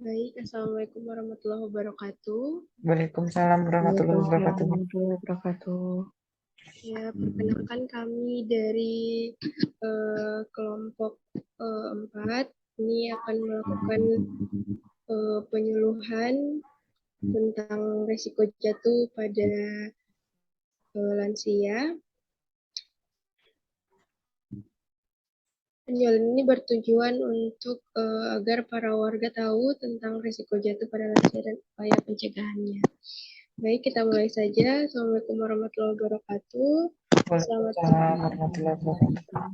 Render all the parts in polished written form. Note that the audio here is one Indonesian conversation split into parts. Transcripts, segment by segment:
Baik, Assalamualaikum warahmatullahi wabarakatuh. Waalaikumsalam warahmatullahi Waalaikumsalam wabarakatuh. warahmatullahi wabarakatuh. Ya, perkenalkan kami dari kelompok 4. Ini akan melakukan penyuluhan tentang risiko jatuh pada lansia. Penyuluhan ini bertujuan untuk agar para warga tahu tentang risiko jatuh pada lansia dan upaya pencegahannya. Baik, kita mulai saja. Assalamualaikum warahmatullahi wabarakatuh. Selamat Waalaikumsalam warahmatullahi wabarakatuh.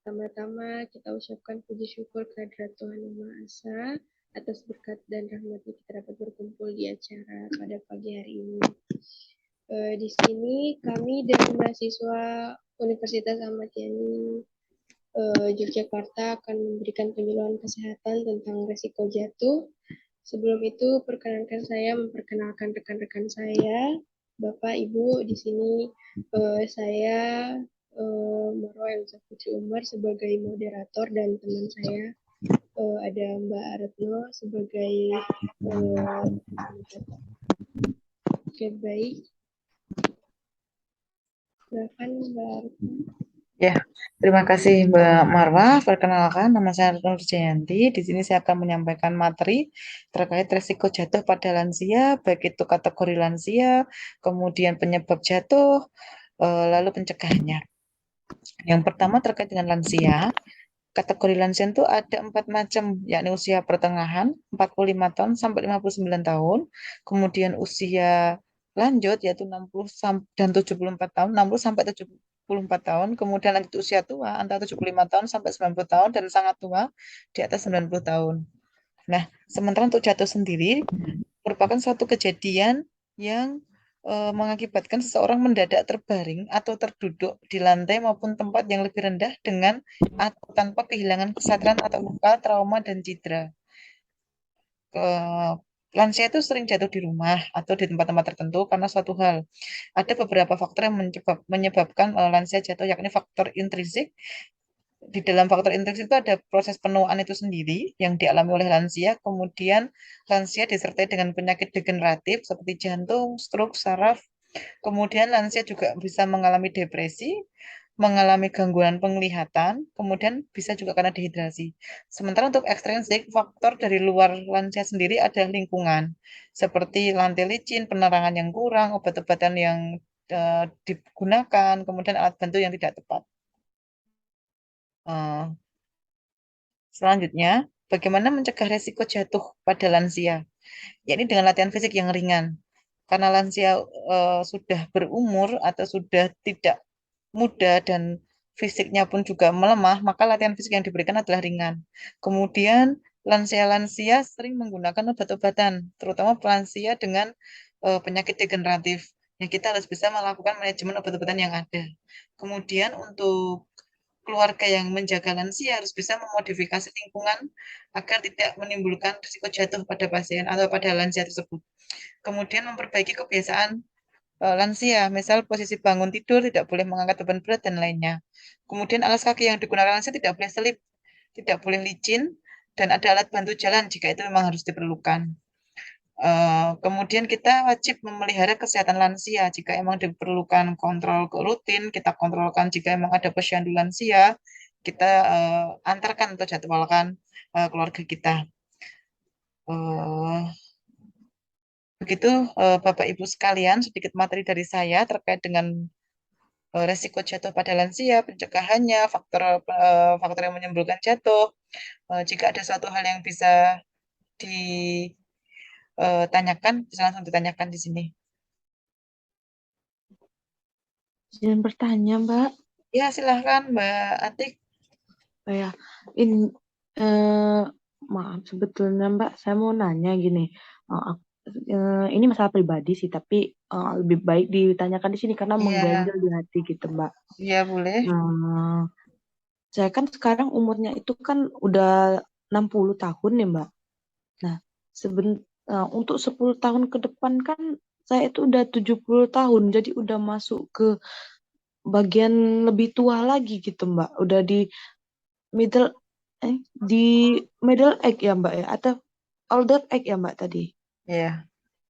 Pertama-tama kita ucapkan puji syukur kehadirat Tuhan Yang Maha Esa atas berkat dan rahmat-Nya kita dapat berkumpul di acara pada pagi hari ini. Di sini kami dari mahasiswa Universitas Ahmad Yani Yogyakarta akan memberikan penyuluhan kesehatan tentang risiko jatuh. Sebelum itu, perkenankan saya memperkenalkan rekan-rekan saya, Bapak, Ibu. Di sini saya Marwa Elza Putri Umar sebagai moderator dan teman saya ada Mbak Retno sebagai Oke, baik. Silakan Mbak Retno. Ya, terima kasih Mbak Marwa. Perkenalkan, nama saya Retno Jayanti. Di sini saya akan menyampaikan materi terkait risiko jatuh pada lansia, baik itu kategori lansia, kemudian penyebab jatuh, lalu pencegahannya. Yang pertama terkait dengan lansia. Kategori lansia itu ada 4 macam, yakni usia pertengahan 45 tahun sampai 59 tahun, kemudian usia lanjut yaitu 60 dan 74 tahun, 60 sampai 74 tahun, kemudian lanjut usia tua antara 75 tahun sampai 90 tahun, dan sangat tua di atas 90 tahun. Nah, sementara untuk jatuh sendiri merupakan suatu kejadian yang mengakibatkan seseorang mendadak terbaring atau terduduk di lantai maupun tempat yang lebih rendah dengan atau tanpa kehilangan kesadaran atau luka, trauma, dan cedera. Lansia itu sering jatuh di rumah atau di tempat-tempat tertentu karena suatu hal. Ada beberapa faktor yang menyebabkan lansia jatuh, yakni faktor intrinsik. Di dalam faktor intrinsik itu ada proses penuaan itu sendiri yang dialami oleh lansia, kemudian lansia disertai dengan penyakit degeneratif seperti jantung, stroke, saraf, kemudian lansia juga bisa mengalami depresi, mengalami gangguan penglihatan, kemudian bisa juga karena dehidrasi. Sementara untuk ekstrinsik, faktor dari luar lansia sendiri ada lingkungan, seperti lantai licin, penerangan yang kurang, obat-obatan yang digunakan, kemudian alat bantu yang tidak tepat. Selanjutnya, bagaimana mencegah resiko jatuh pada lansia? Yakni dengan latihan fisik yang ringan. Karena lansia sudah berumur atau sudah tidak muda dan fisiknya pun juga melemah, maka latihan fisik yang diberikan adalah ringan. Kemudian lansia-lansia sering menggunakan obat-obatan, terutama lansia dengan penyakit degeneratif. Yang kita harus bisa melakukan manajemen obat-obatan yang ada. Kemudian untuk keluarga yang menjaga lansia harus bisa memodifikasi lingkungan agar tidak menimbulkan risiko jatuh pada pasien atau pada lansia tersebut. Kemudian memperbaiki kebiasaan lansia, misal posisi bangun tidur, tidak boleh mengangkat beban berat, dan lainnya. Kemudian alas kaki yang digunakan lansia tidak boleh selip, tidak boleh licin, dan ada alat bantu jalan jika itu memang harus diperlukan. Kemudian kita wajib memelihara kesehatan lansia. Jika emang diperlukan kontrol rutin, kita kontrolkan. Jika emang ada posyandu lansia, kita antarkan atau jadwalkan keluarga kita. Begitu Bapak Ibu sekalian, sedikit materi dari saya terkait dengan resiko jatuh pada lansia, pencegahannya, faktor yang menimbulkan jatuh. Jika ada suatu hal yang bisa ditanyakan, bisa langsung ditanyakan di sini. Izin bertanya, Mbak. Ya, silahkan Mbak Atik. Ya, maaf sebetulnya Mbak, saya mau nanya gini. Ini masalah pribadi sih, tapi lebih baik ditanyakan di sini karena Iya, mengganjal di hati gitu, Mbak. iya boleh. Saya kan sekarang umurnya itu kan udah 60 tahun ya, Mbak. Nah, untuk 10 tahun ke depan kan saya itu udah 70 tahun, jadi udah masuk ke bagian lebih tua lagi gitu, Mbak. Udah di middle di middle egg ya Mbak ya, atau older egg ya Mbak tadi? Ya,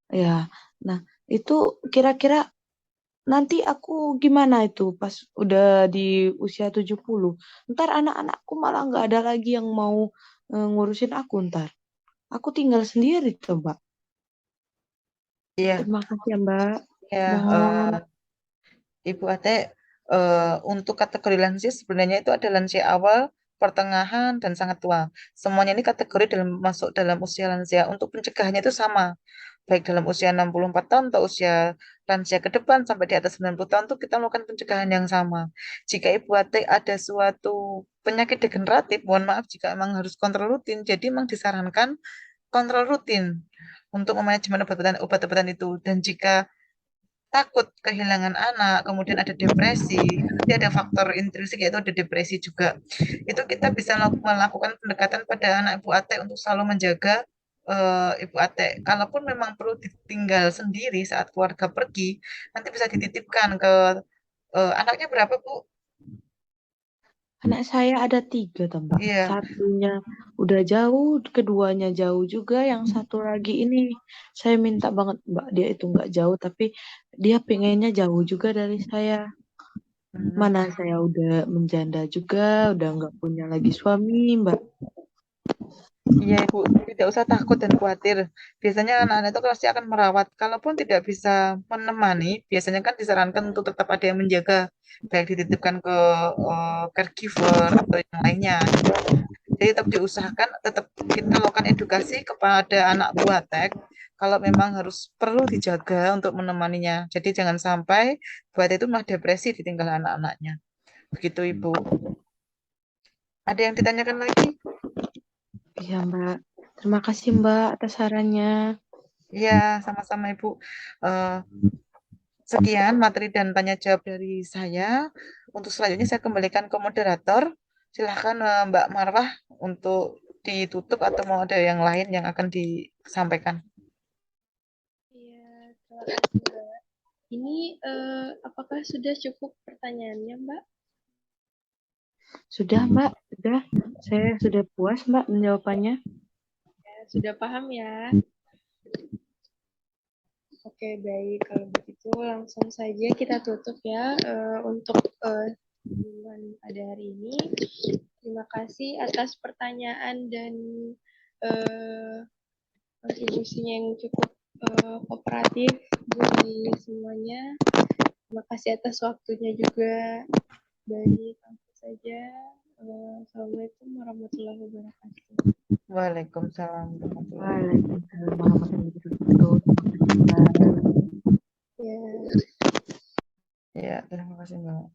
Ya, nah itu kira-kira nanti aku gimana itu pas udah di usia 70. Ntar anak-anakku malah nggak ada lagi yang mau ngurusin aku ntar. Aku tinggal sendiri tuh Mbak. iya, Terima kasih ya Mbak. ya. Mohon. Ibu Ate, untuk kategori lansia sebenarnya itu ada lansia awal, pertengahan, dan sangat tua. Semuanya ini kategori masuk dalam usia lansia. Untuk pencegahannya itu sama, baik dalam usia 64 tahun atau usia lansia ke depan sampai di atas 90 tahun itu kita melakukan pencegahan yang sama. Jika Ibu Ate ada suatu penyakit degeneratif, mohon maaf jika memang harus kontrol rutin, jadi memang disarankan kontrol rutin untuk memanajemen obat-obatan itu. Dan jika takut kehilangan anak, kemudian ada depresi, nanti ada faktor intrinsik yaitu ada depresi juga. Itu kita bisa melakukan pendekatan pada anak Ibu Ate untuk selalu menjaga Ibu Ate. Kalaupun memang perlu ditinggal sendiri saat keluarga pergi, nanti bisa dititipkan ke anaknya berapa Bu? Anak saya ada 3 tuh Mbak. Iya. Satunya udah jauh, keduanya jauh juga. Yang satu lagi ini saya minta banget Mbak, dia itu nggak jauh tapi dia pengennya jauh juga dari saya. Mana saya udah menjanda juga, udah nggak punya lagi suami Mbak. Iya, Ibu, tidak usah takut dan khawatir. Biasanya anak-anak itu pasti akan merawat. Kalaupun tidak bisa menemani, biasanya kan disarankan untuk tetap ada yang menjaga, baik dititipkan ke caregiver atau yang lainnya. Jadi tetap diusahakan, tetap kita lakukan edukasi kepada anak buah tek, kalau memang harus perlu dijaga untuk menemaninya. Jadi jangan sampai buat itu malah depresi ditinggal anak-anaknya. Begitu, Ibu. Ada yang ditanyakan lagi? Iya Mbak. Terima kasih Mbak atas sarannya. Iya, sama-sama Ibu. Eh, Sekian materi dan tanya jawab dari saya. Untuk selanjutnya saya kembalikan ke moderator. Silahkan Mbak Marwah untuk ditutup atau mau ada yang lain yang akan disampaikan. Iya, terima kasih Mbak. Ini apakah sudah cukup pertanyaannya Mbak? Sudah Mbak, sudah. Saya sudah puas Mbak menjawabannya. Ya, sudah paham ya? Oke, baik. Kalau begitu langsung saja kita tutup ya untuk kunjungan pada hari ini. Terima kasih atas pertanyaan dan kontribusinya yang cukup kooperatif dari semuanya. Terima kasih atas waktunya juga. Baik, langsung saja. Assalamualaikum warahmatullahi wabarakatuh. Waalaikumsalam. Waalaikumsalam warahmatullahi wabarakatuh. Ya. Ya, terima kasih Mbak.